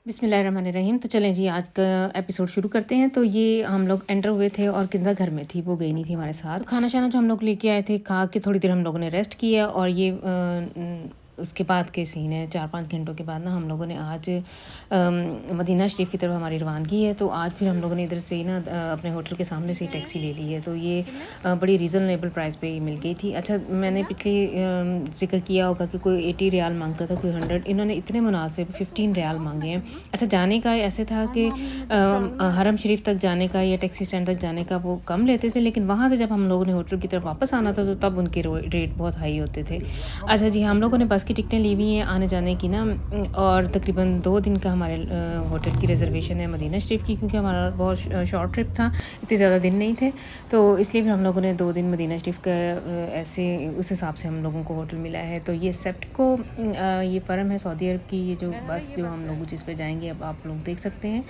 बिस्मिल्लाहिर्रहमानिर्रहीम। तो चलें जी आज का एपिसोड शुरू करते हैं। तो ये हम लोग एंटर हुए थे और किंजा घर में थी, वो गई नहीं थी हमारे साथ। खाना शाना जो हम लोग लेके आए थे, खा के थोड़ी देर हम लोगों ने रेस्ट किया और ये उसके बाद के सीन है 4-5 घंटों के बाद ना हम लोगों ने आज मदीना शरीफ की तरफ हमारी रवानगी है। तो आज फिर हम लोगों ने इधर से ही ना अपने होटल के सामने से ही टैक्सी ले ली है। तो ये बड़ी रीज़नेबल प्राइस पे मिल गई थी। अच्छा, मैंने पिछले ज़िक्र किया होगा कि कोई 80 रियाल मांगता था, कोई 100, इन्होंने इतने मुनासिब 15 रियाल मांगे हैं। अच्छा, जाने का ऐसे था कि हरम शरीफ तक जाने का या टैक्सी स्टैंड तक जाने का वो कम लेते थे, लेकिन वहाँ से जब हम लोगों ने होटल की तरफ वापस आना था तो तब उनके रेट बहुत हाई होते थे। अच्छा जी, हम लोगों ने बस की टिकटें ली हुई हैं आने जाने की ना, और तकरीबन 2 दिन का हमारे होटल की रिजर्वेशन है मदीना शरीफ की, क्योंकि हमारा बहुत शॉर्ट ट्रिप था, इतने ज़्यादा दिन नहीं थे। तो इसलिए फिर हम लोगों ने 2 दिन मदीना शरीफ का ऐसे उस हिसाब से हम लोगों को होटल मिला है। तो ये सेप्टको ये फ़र्म है सऊदी अरब की, ये जो बस जो हम लोग जिस पे जाएंगे अब आप लोग देख सकते हैं,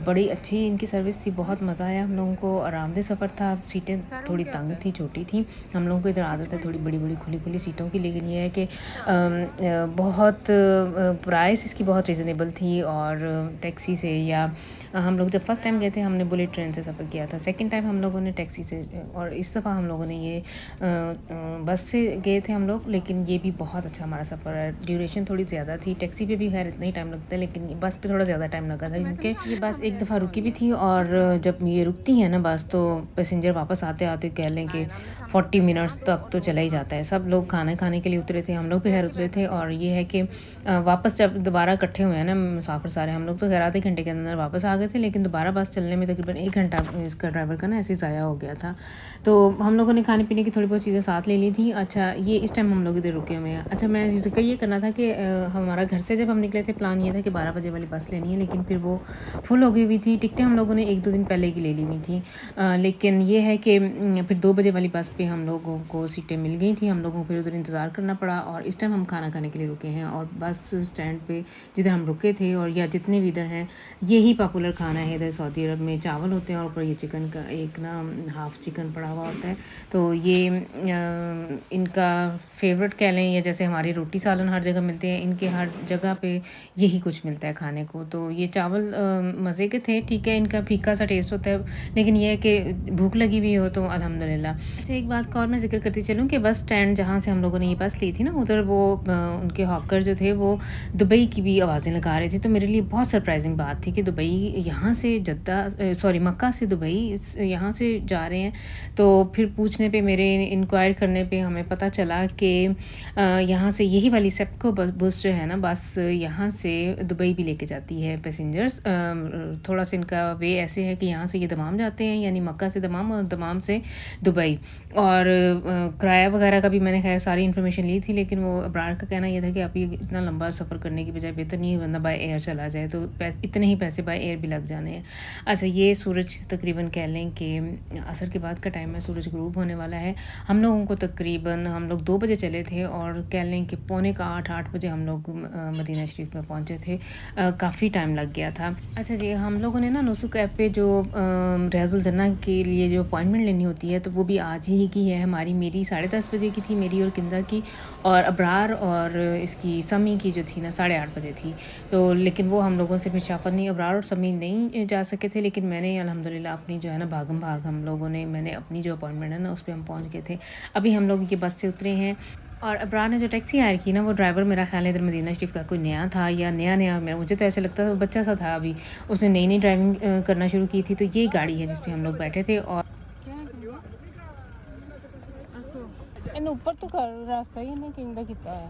बड़ी अच्छी इनकी सर्विस थी, बहुत मज़ा आया हम लोगों को, आरामदेह सफ़र था। सीटें थोड़ी तंग थी, छोटी थी, हम लोगों को इधर आदत है थोड़ी बड़ी बड़ी खुली खुली सीटों की, लेकिन ये है कि बहुत प्राइस इसकी बहुत रीज़नेबल थी। और टैक्सी से या हम लोग जब फर्स्ट टाइम गए थे हमने बुलेट ट्रेन से सफ़र किया था, सेकंड टाइम हम लोगों ने टैक्सी से, और इस दफ़ा हम लोगों ने ये बस से गए थे हम लोग। लेकिन ये भी बहुत अच्छा हमारा सफ़र है। ड्यूरेशन थोड़ी ज़्यादा थी, टैक्सी पे भी खैर इतना ही टाइम लगता है, लेकिन बस पे थोड़ा ज़्यादा टाइम लगा था, क्योंकि ये बस एक दफ़ा रुकी भी थी। और जब ये रुकती है ना बस, तो पैसेंजर वापस आते आते कह लें कि 40 मिनट्स तक तो चला ही जाता है। सब लोग खाना खाने के लिए उतरे थे, हम लोग भी खैर उतरे थे। और ये है कि वापस जब दोबारा इकट्ठे हुए हैं ना मुसाफिर सारे, हम लोग तो खैर आधे घंटे के अंदर वापस आ गए थे, लेकिन दोबारा बस चलने में तकरीबन 1 घंटा इसका ड्राइवर का ना ऐसे ज़ाया हो गया था। तो हम लोगों ने खाने पीने की थोड़ी बहुत चीज़ें साथ ले ली थी। अच्छा, ये इस टाइम हम लोग इधर रुके हुए हैं। अच्छा, मैं जिक्र ये करना था कि हमारा घर से जब हम निकले थे प्लान ये था कि 12 बजे वाली बस लेनी है, लेकिन फिर वो फुल हो गई हुई थी। टिकटें हम लोगों ने 1-2 दिन पहले की ले ली हुई थी, लेकिन ये है कि फिर 2 बजे वाली बस पे हम लोगों को सीटें मिल गई थी। हम लोगों को फिर उधर इंतज़ार करना पड़ा, और इस टाइम हम खाना खाने के लिए रुके हैं। और बस स्टैंड पे जिधर हम रुके थे, और या जितने भी इधर हैं, यही पॉपुलर खाना है इधर सऊदी अरब में। चावल होते हैं और ऊपर ये चिकन का एक ना हाफ़ चिकन पड़ा हुआ होता है। तो ये इनका फेवरेट कह लें, या जैसे हमारी रोटी सालन हर जगह मिलते हैं, इनके हर जगह पे यही कुछ मिलता है खाने को। तो ये चावल मज़े के थे, ठीक है, इनका फीका सा टेस्ट होता है, लेकिन ये है कि भूख लगी हुई हो तो अल्हम्दुलिल्लाह। अच्छा, एक बात का और मैं ज़िक्र करती चलूँ कि बस स्टैंड जहाँ से हम लोगों ने ये बस ली थी ना, उधर वो उनके हॉकर जो थे वो दुबई की भी आवाज़ें लगा रहे थे। तो मेरे लिए बहुत सरप्राइजिंग बात थी कि दुबई यहाँ से जद्दा सॉरी मक्का से दुबई यहाँ से जा रहे हैं। तो फिर पूछने पे, मेरे इंक्वायर करने पे हमें पता चला कि यहाँ से यही वाली सेप्टको बस जो है ना, बस यहाँ से दुबई भी लेके जाती है पैसेंजर्स। थोड़ा सा इनका वे ऐसे है कि यहाँ से ये दमाम जाते हैं, यानी मक्का से दमाम और दमाम से दुबई। और किराया वगैरह का भी मैंने खैर सारी इन्फॉर्मेशन ली थी, लेकिन वो अब्रार का कहना ये था कि आप ये इतना लंबा सफ़र करने की बजाय बेहतर नहीं है बंदा बाय एयर चला जाए, तो इतने ही पैसे बाय एयर भी लग जाने हैं। अच्छा, ये सूरज तकरीबन कह लें कि असर के बाद का टाइम है, सूरज ग्रूब होने वाला है। हम लोगों को तकरीबन हम लोग 2 बजे चले थे, और कह लें कि पौने का 8 बजे हम लोग मदीना शरीफ में पहुँचे थे। काफ़ी टाइम लग गया था। अच्छा जी, हम लोगों ने ना नुसुक ऐप पे जो रियाजुल जन्ना के लिए जो अपॉइंटमेंट लेनी होती है, तो वो भी आज ही की है हमारी। मेरी 10:30 बजे की थी, मेरी और किंजा की, और अब्रार और इसकी समी की जो थी ना 8:30 बजे थी। तो लेकिन वो हम लोगों से फिर शाफर नहीं, अब्रार और समी नहीं जा सके थे, लेकिन मैंने अल्हम्दुलिल्लाह अपनी जो है ना भागम भाग हम लोगों ने, मैंने अपनी जो अपॉइंटमेंट है ना उस पर हम पहुँच गए थे। अभी हम लोग ये बस से उतरे हैं, और अब्रार ने जो टैक्सी हायर की ना, वो ड्राइवर मेरा ख्याल है इधर मदीना शरीफ का कोई नया था, या नया मेरा, मुझे तो ऐसे लगता था वो बच्चा सा था, अभी उसने नई नई ड्राइविंग करना शुरू की थी। तो ये गाड़ी है जिस पे हम लोग बैठे थे। और इन ऊपर तो रास्ता ही नहीं कहीं किता है।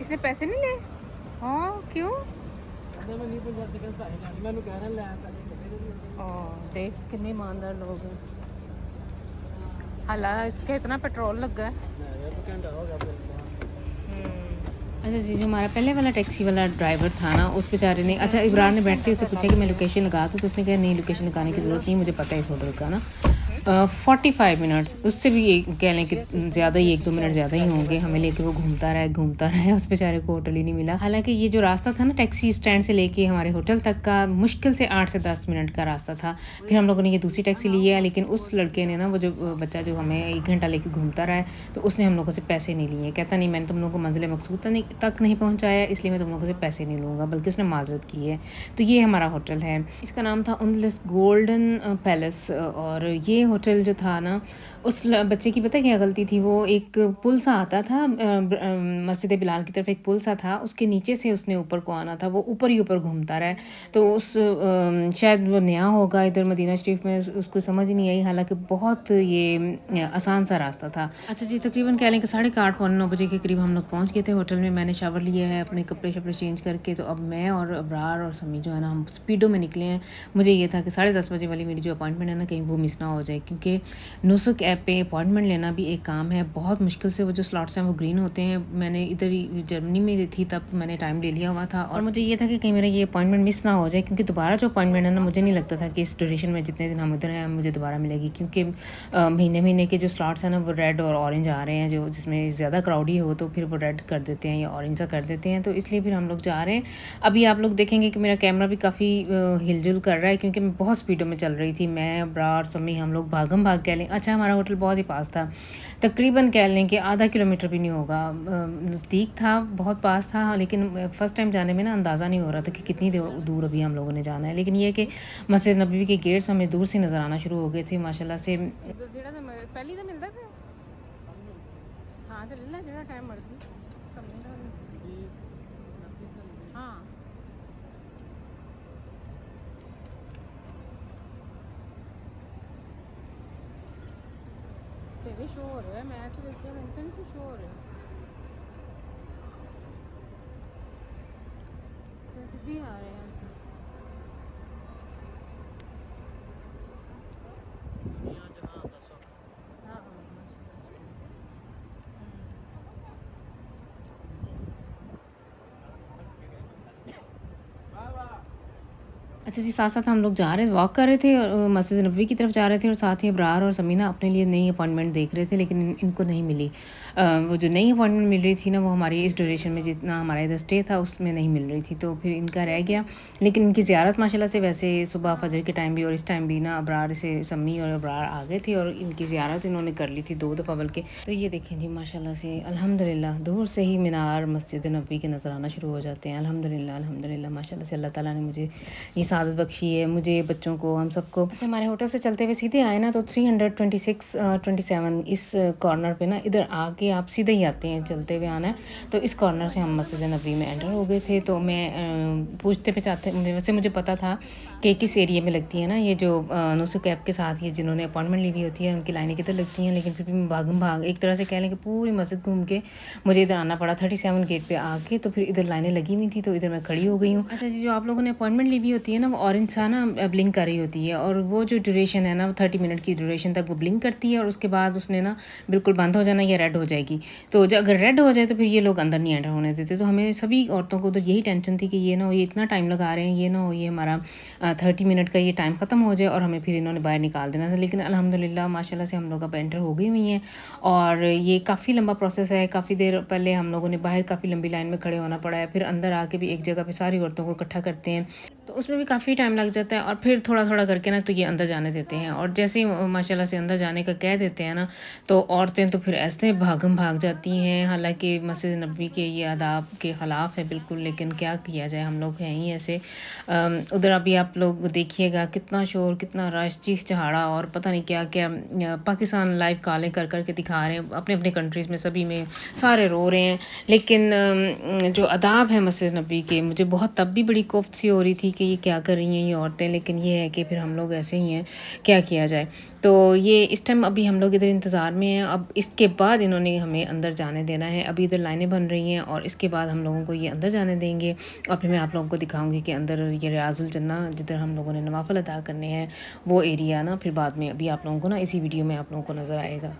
इसने पैसे नहीं लिए? हाँ, क्यों? देख कितने ईमानदार लोग हैं। हालांकि इसका इतना पेट्रोल लगा है। अच्छा जी, जो हमारा पहले वाला टैक्सी वाला ड्राइवर था ना, उस बेचारे ने अच्छा इब्रार ने बैठते ही उससे पूछा कि मैं लोकेशन लगा दूँ? तो उसने कहा नहीं लोकेशन लगाने की ज़रूरत नहीं है, मुझे पता है इस होटल का ना। 45 मिनट्स उससे भी एक कह लें कि ज़्यादा ही 1-2 मिनट ज़्यादा ही होंगे, हमें लेके वो घूमता रहा है, उस बेचारे को होटल ही नहीं मिला। हालाँकि ये जो रास्ता था ना टैक्सी स्टैंड से लेके हमारे होटल तक का मुश्किल से 8 से 10 मिनट का रास्ता था। फिर हम लोगों ने ये दूसरी टैक्सी ली है, लेकिन उस लड़के ने ना वो जो बच्चा जो हमें 1 घंटा लेके घूमता रहा है, तो उसने हम लोगों से पैसे नहीं लिए। कहता नहीं मैंने तुम लोगों को मंज़िल-ए-मक़सूद तक नहीं पहुँचाया, इसलिए मैं तुम लोगों से पैसे नहीं लूँगा, बल्कि उसने माज़रत की है। तो ये हमारा होटल है। इसका नाम था उनलिस गोल्डन पैलेस और ये होटल जो था ना, उस बच्चे की पता है क्या गलती थी? वो एक पुल सा आता था मस्जिद बिलाल की तरफ एक पुल सा था, उसके नीचे से उसने ऊपर को आना था, वो ऊपर ही ऊपर घूमता रहा है। तो शायद वो नया होगा इधर मदीना शरीफ में, उसको समझ ही नहीं आई, हालाँकि बहुत ये आसान सा रास्ता था। अच्छा जी, तकरीबन कह लें कि 8:30 पौने 9 बजे के करीब हम लोग पहुँच गए थे होटल में। मैंने शावर लिया है, अपने कपड़े-शपड़े चेंज करके, तो अब मैं और अबरार और समी जो है ना, हम स्पीडो में निकले हैं। मुझे ये था कि 10:30 बजे वाली मेरी जो अपॉइंटमेंट है ना, कहीं वो मिस ना हो जाए, क्योंकि नुसुक ऐप पे अपॉइंटमेंट लेना भी एक काम है। बहुत मुश्किल से वो जो स्लॉट्स हैं वो ग्रीन होते हैं। मैंने इधर ही जर्मनी में थी तब मैंने टाइम ले लिया हुआ था और मुझे ये था कि कहीं मेरा ये अपॉइंटमेंट मिस ना हो जाए, क्योंकि दोबारा जो अपॉइंटमेंट है ना, मुझे नहीं लगता था कि इस ड्यूरेशन में जितने दिन हम इधर हैं मुझे दोबारा मिलेगी, क्योंकि महीने-महीने के जो स्लॉट्स हैं ना, वो रेड और ऑरेंज आ रहे हैं, जो जिसमें ज़्यादा क्राउडी हो तो फिर वो रेड कर देते हैं या ऑरेंज सा कर देते हैं, तो इसलिए फिर हम लोग जा रहे हैं। अभी आप लोग देखेंगे कि मेरा कैमरा भी काफ़ी हिल-जुल कर रहा है, क्योंकि मैं बहुत स्पीडों में चल रही थी। मैं, अब्रार, समी हम लोग भागम-भाग कह लें। अच्छा हमारा होटल बहुत ही पास था, तकरीबन कह लें कि आधा किलोमीटर भी नहीं होगा। नज़दीक था, बहुत पास था, लेकिन फर्स्ट टाइम जाने में ना अंदाज़ा नहीं हो रहा था कि कितनी दूर अभी हम लोगों ने जाना है। लेकिन ये है कि मस्जिद नबवी के गेट्स हमें दूर से नज़र आना शुरू हो गए थे माशाल्लाह से। ਜਿਹੜਾ ਤਾਂ ਪਹਿਲੀ ਤਾਂ ਮਿਲਦਾ ਪਿਆ ਹਾਂ ਤੇ ਲੈ ਲੈ ਜਿਹੜਾ ਟਾਈਮ ਮਰਜ਼ੀ ਸਮਝਦਾ ਹਾਂ ਤੇਰੇ ਸ਼ੋ ਹੋ ਰਿਹਾ ਮੈਂ ਤੇ ਦੇਖਿਆ ਮੈਨੂੰ ਤਾਂ ਨਹੀਂ ਸ਼ੋ ਹੋ ਰਿਹਾ ਸਿੱਧੀ ਆ ਰਿਹਾ हाँ हाँ अच्छा जी, साथ-साथ हम लोग जा रहे वॉक कर रहे थे और मस्जिद नबवी की तरफ जा रहे थे और साथ ही अबरार और समीना अपने लिए नई अपॉइंटमेंट देख रहे थे, लेकिन इनको नहीं मिली। वो जो नई अपॉइंटमेंट मिल रही थी ना, वो हमारी इस ड्यूरेशन में जितना हमारा इधर स्टे था उसमें नहीं मिल रही थी, तो फिर इनका रह गया। लेकिन इनकी ज़ियारत माशाल्लाह से वैसे सुबह फजर के टाइम भी और इस टाइम भी ना अबरार से समी और अबरार आ गए थे और इनकी ज़ियारत इन्होंने कर ली थी 2 दफ़ा बल्कि। तो ये देखें जी माशाल्लाह से अल्हम्दुलिल्लाह दूर से ही मीनार मस्जिद नबवी के नज़र आना शुरू हो जाते हैं। अल्हम्दुलिल्लाह अल्हम्दुलिल्लाह माशाल्लाह से अल्लाह ताला ने मुझे ये सआदत बख्शी है, मुझे, बच्चों को, हम सबको। अच्छा हमारे होटल से चलते हुए सीधे आए ना, तो 326 27 इस कॉर्नर पे ना इधर आके आप सीधे ही आते हैं, चलते हुए आना है। तो इस कॉर्नर से हम मस्जिद नबवी में एंटर हो गए थे। तो मैं पूछते पे चाहते वैसे मुझे पता था कि किस एरिया में लगती है ना ये जो नुसुक ऐप के साथ ये जिन्होंने अपॉइंटमेंट ली हुई होती है उनकी लाइनें किधर लगती हैं, लेकिन फिर भी मैं भागम भाग एक तरह से कह लें कि पूरी मस्जिद घूम के मुझे इधर आना पड़ा 37 गेट पे आके। तो फिर इधर लाइनें लगी हुई थी, तो इधर मैं खड़ी हो गई हूँ। अच्छा जी, जो आप लोगों ने अपॉइंटमेंट ली हुई होती है ना, वो ऑरेंज सा ना ब्लिंक कर रही होती है और वो जो ड्यूरेशन है ना 30 मिनट की ड्यूरेशन तक वो ब्लिंक करती है और उसके बाद उसने ना बिल्कुल बंद हो जाना या रेड हो जाएगी। तो अगर रेड हो जाए तो फिर ये लोग अंदर नहीं एंटर होने देते। तो हमें सभी औरतों को तो यही टेंशन थी कि ये ना हो ये इतना टाइम लगा रहे हैं, ये ना हो ये हमारा 30 मिनट का ये टाइम ख़त्म हो जाए और हमें फिर इन्होंने बाहर निकाल देना था। लेकिन अल्हम्दुलिल्लाह माशाल्लाह से हम लोग अब एंटर हो गई हुई हैं और ये काफ़ी लंबा प्रोसेस है। काफ़ी देर पहले हम लोगों ने बाहर काफ़ी लंबी लाइन में खड़े होना पड़ा है, फिर अंदर आके भी एक जगह पे सारी औरतों को इकट्ठा करते हैं, तो उसमें भी काफ़ी टाइम लग जाता है और फिर थोड़ा-थोड़ा करके ना तो ये अंदर जाने देते हैं। और जैसे ही माशाल्लाह से अंदर जाने का कह देते हैं ना, तो औरतें तो फिर ऐसे भागम भाग जाती हैं। हालाँकि मस्जिद नबवी के ये आदाब के ख़िलाफ़ है बिल्कुल, लेकिन क्या किया जाए, हम लोग हैं ही ऐसे। उधर अभी आप लोग देखिएगा कितना शोर, कितना रश, चीख-चहाड़ा और पता नहीं क्या-क्या। पाकिस्तान लाइव कॉलें कर कर के दिखा रहे हैं, अपने-अपने कंट्रीज़ में सभी में सारे रो रहे हैं। लेकिन जो आदाब है मस्जिद नबवी के, मुझे बहुत तब भी बड़ी कोफ्त सी हो रही थी कि ये क्या कर रही हैं ये औरतें, लेकिन ये है कि फिर हम लोग ऐसे ही हैं, क्या किया जाए। तो ये इस टाइम अभी हम लोग इधर इंतज़ार में हैं, अब इसके बाद इन्होंने हमें अंदर जाने देना है। अभी इधर लाइनें बन रही हैं और इसके बाद हम लोगों को ये अंदर जाने देंगे और फिर मैं आप लोगों को दिखाऊंगी कि अंदर ये रियाजुल जन्ना जिधर हम लोगों ने नवाफिल अदा करने हैं वो एरिया ना, फिर बाद में अभी आप लोगों को ना इसी वीडियो में आप लोगों को नज़र आएगा।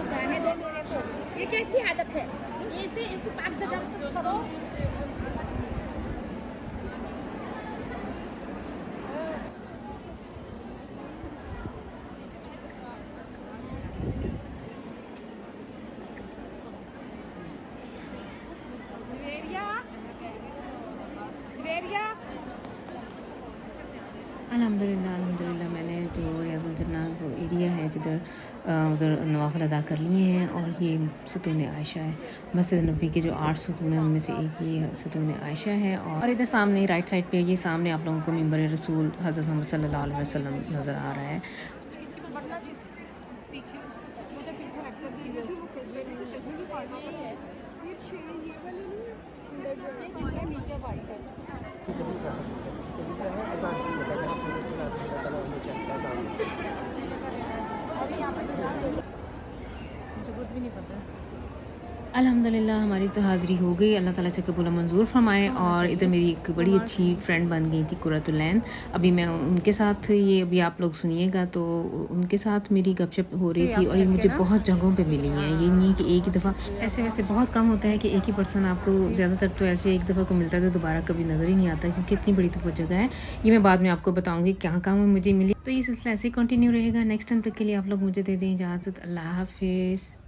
जाने दो मेरे को, ये कैसी आदत है? ये इसे पाक जगह पर करो। अल्हम्दुलिल्लाह अल्हम्दुलिल्लाह मैंने जो रियाजुल जन्ना वो एरिया है जिधर उधर नवाफ़िल अदा कर लिए हैं और ये सतून आयशा है। मस्जिद नबवी के जो 8 सतून हैं उनमें से एक ये सतून आयशा है और इधर सामने राइट साइड पे ये सामने आप लोगों को मिंबर रसूल हज़रत मोहम्मद सल्लल्लाहु अलैहि वसल्लम नज़र आ रहा है। अल्हम्दुलिल्लाह हमारी तो हाज़िरी हो गई, अल्लाह ताला से कबूल मंज़ूर फ़रमाए। और इधर मेरी एक बड़ी अच्छी फ्रेंड बन गई थी कुर्रतुल-ऐन। अभी मैं उनके साथ ये अभी आप लोग सुनिएगा तो उनके साथ मेरी गपशप हो रही थी और ये मुझे बहुत जगहों पे मिली हैं। ये नहीं कि एक ही दफ़ा, ऐसे वैसे बहुत कम होता है कि एक ही पर्सन आपको, ज़्यादातर तो ऐसे एक दफ़ा को मिलता है तो दोबारा कभी नज़र ही नहीं आता क्योंकि इतनी बड़ी तो वो जगह है। ये मैं बाद में आपको बताऊँगी कहाँ-कहाँ वो मुझे मिली। तो ये सिलसिला ऐसे ही कंटिन्यू रहेगा। नेक्स्ट टाइम तक के लिए आप लोग मुझे दे दें इजाज़त। अल्लाह हाफ़िज़।